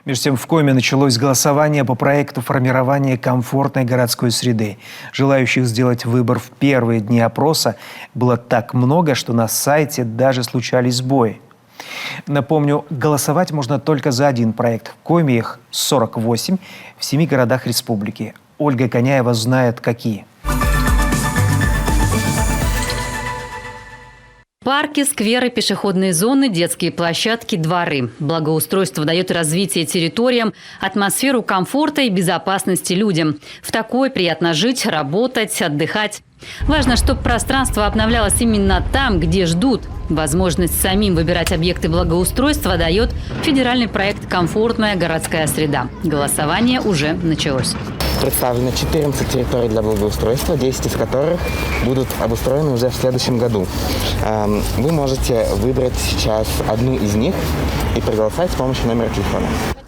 Между тем, в Коми началось голосование по проекту формирования комфортной городской среды. Желающих сделать выбор в первые дни опроса было так много, что на сайте даже случались сбои. Напомню, голосовать можно только за один проект. В Коми их 48 в 7 городах республики. Ольга Коняева знает, какие. Парки, скверы, пешеходные зоны, детские площадки, дворы. Благоустройство дает развитие территориям, атмосферу комфорта и безопасности людям. В такой приятно жить, работать, отдыхать. Важно, чтобы пространство обновлялось именно там, где ждут. Возможность самим выбирать объекты благоустройства дает федеральный проект «Комфортная городская среда». Голосование уже началось. Представлено 14 территорий для благоустройства, 10 из которых будут обустроены уже в следующем году. Вы можете выбрать сейчас одну из них и проголосовать с помощью номера телефона.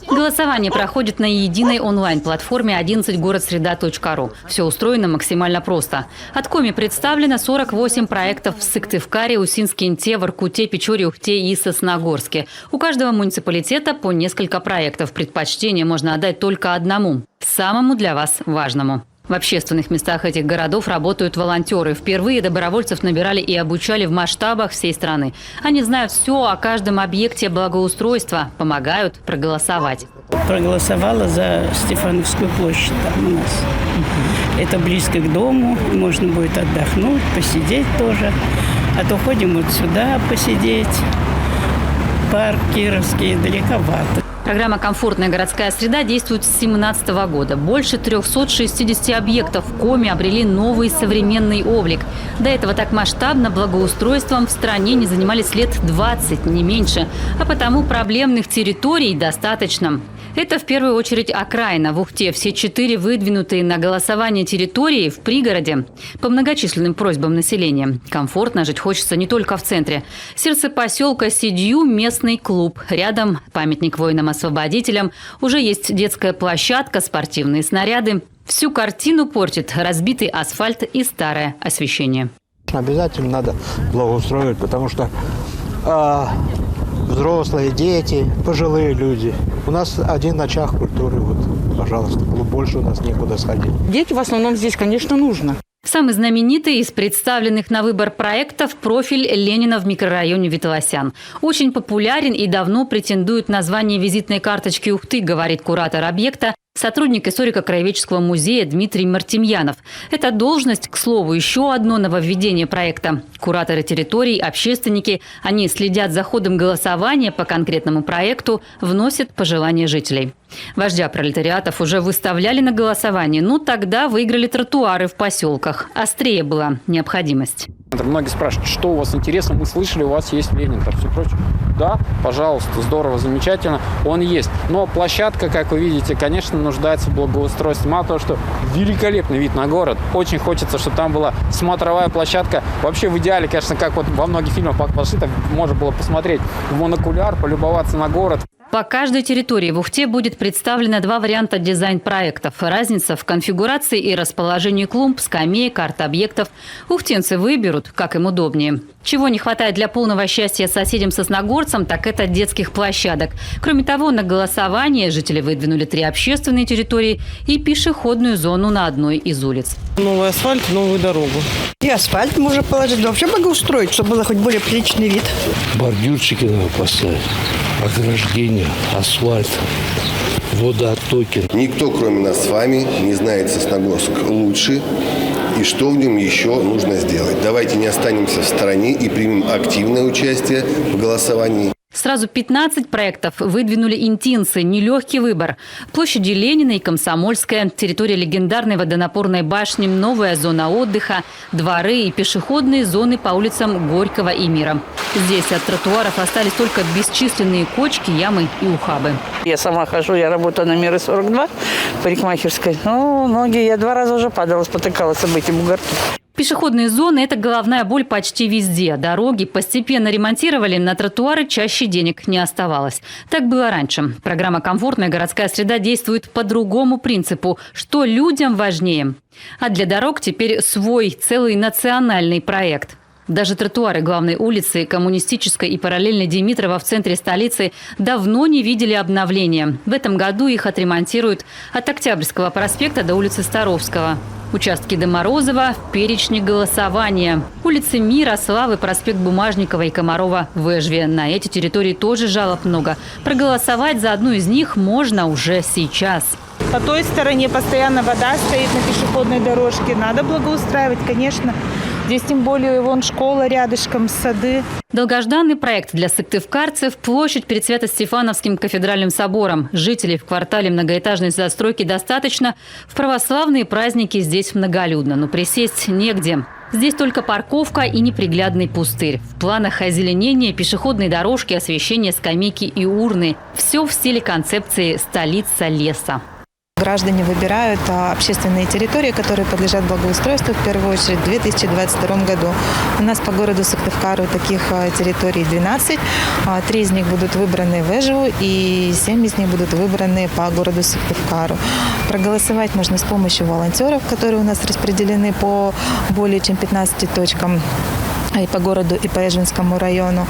Голосование проходит на единой онлайн-платформе 11городсреда.ру. Все устроено максимально просто. От Коми представлено 48 проектов в Сыктывкаре, Усинске-Инте, Воркуте, Печоре, Ухте и Сосногорске. У каждого муниципалитета по несколько проектов. Предпочтение можно отдать только одному – самому для вас важному. В общественных местах этих городов работают волонтеры. Впервые добровольцев набирали и обучали в масштабах всей страны. Они знают все о каждом объекте благоустройства, помогают проголосовать. Проголосовала за Стефановскую площадь там у нас. Это близко к дому, можно будет отдохнуть, посидеть тоже. А то ходим вот сюда посидеть. Парк Кировский далековато. Программа «Комфортная городская среда» действует с 2017 года. Больше 360 объектов в Коми обрели новый современный облик. До этого так масштабно благоустройством в стране не занимались лет 20, не меньше. А потому проблемных территорий достаточно. Это в первую очередь окраина. В Ухте все 4 выдвинутые на голосование территории в пригороде. По многочисленным просьбам населения. Комфортно жить хочется не только в центре. Сердце поселка Сидью – местный клуб. Рядом памятник воинам-освободителям. Уже есть детская площадка, спортивные снаряды. Всю картину портит разбитый асфальт и старое освещение. Обязательно надо благоустроить, потому что взрослые, дети, пожилые люди. У нас один очаг культуры, вот, пожалуйста, больше у нас некуда сходить. Дети в основном здесь, конечно, нужно. Самый знаменитый из представленных на выбор проектов – профиль Ленина в микрорайоне Ветлосян. Очень популярен и давно претендует на звание визитной карточки Ухты, говорит куратор объекта, сотрудник историко-краеведческого музея Дмитрий Мартемьянов. Это должность, к слову, еще одно нововведение проекта. Кураторы территорий, общественники, они следят за ходом голосования по конкретному проекту, вносят пожелания жителей. Вождя пролетариатов уже выставляли на голосование, но тогда выиграли тротуары в поселках. Острее была необходимость. Многие спрашивают, что у вас интересно, мы слышали, у вас есть Ленин, там все прочее. Да, пожалуйста, здорово, замечательно, он есть. Но площадка, как вы видите, конечно, нуждается в благоустройстве. Мало того, что великолепный вид на город, очень хочется, чтобы там была смотровая площадка. Вообще в идеале, конечно, как вот во многих фильмах пошли, так можно было посмотреть в монокуляр, полюбоваться на город. По каждой территории в Ухте будет представлено 2 варианта дизайн-проектов. Разница в конфигурации и расположении клумб, скамеек, арт-объектов. Ухтенцы выберут, как им удобнее. Чего не хватает для полного счастья соседям-сосногорцам, так это детских площадок. Кроме того, на голосование жители выдвинули 3 общественные территории и пешеходную зону на одной из улиц. Новый асфальт, новую дорогу. И асфальт можно положить, вообще благоустроить, чтобы был хоть более приличный вид. Бордюрчики надо поставить, ограждение, асфальт, водооттоки. Никто, кроме нас с вами, не знает Сосногорск лучше и что в нем еще нужно сделать. Давайте не останемся в стороне и примем активное участие в голосовании. Сразу 15 проектов выдвинули интинцы. Нелегкий выбор. Площади Ленина и Комсомольская, территория легендарной водонапорной башни, новая зона отдыха, дворы и пешеходные зоны по улицам Горького и Мира. Здесь от тротуаров остались только бесчисленные кочки, ямы и ухабы. Я сама хожу, я работаю на Миры 42, парикмахерской. Ну, ноги, я 2 раза уже падала, спотыкалась об эти бугорки. Пешеходные зоны – это головная боль почти везде. Дороги постепенно ремонтировали, на тротуары чаще денег не оставалось. Так было раньше. Программа «Комфортная городская среда» действует по другому принципу. Что людям важнее? А для дорог теперь свой целый национальный проект. Даже тротуары главной улицы, Коммунистической и параллельной Димитрова в центре столицы давно не видели обновления. В этом году их отремонтируют от Октябрьского проспекта до улицы Старовского. Участки до Морозова в перечне голосования. Улицы Мира, Славы, проспект Бумажникова и Комарова в Эжве. На эти территории тоже жалоб много. Проголосовать за одну из них можно уже сейчас. По той стороне постоянно вода стоит на пешеходной дорожке. Надо благоустраивать, конечно. Здесь тем более вон школа рядышком, сады. Долгожданный проект для сыктывкарцев – площадь перед Свято-Стефановским кафедральным собором. Жителей в квартале многоэтажной застройки достаточно. В православные праздники здесь многолюдно, но присесть негде. Здесь только парковка и неприглядный пустырь. В планах озеленения, пешеходные дорожки, освещение, скамейки и урны. Все в стиле концепции «Столица леса». Граждане выбирают общественные территории, которые подлежат благоустройству в первую очередь в 2022 году. У нас по городу Сыктывкару таких территорий 12. 3 из них будут выбраны в Эжеву и 7 из них будут выбраны по городу Сыктывкару. Проголосовать можно с помощью волонтеров, которые у нас распределены по более чем 15 точкам и по городу, и по Эжвинскому району.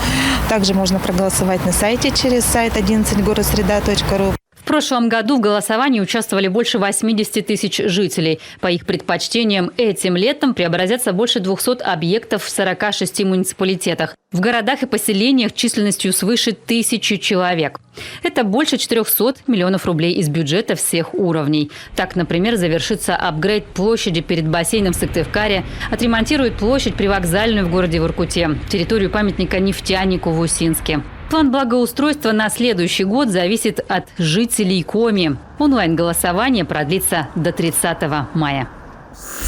Также можно проголосовать на сайте через сайт 11городсреда.ру. В прошлом году в голосовании участвовали больше 80 тысяч жителей. По их предпочтениям, этим летом преобразятся больше 200 объектов в 46 муниципалитетах. В городах и поселениях численностью свыше 1000 человек. Это больше 400 миллионов рублей из бюджета всех уровней. Так, например, завершится апгрейд площади перед бассейном в Сыктывкаре, отремонтируют площадь привокзальную в городе Воркуте, территорию памятника нефтянику в Усинске. План благоустройства на следующий год зависит от жителей Коми. Онлайн-голосование продлится до 30 мая.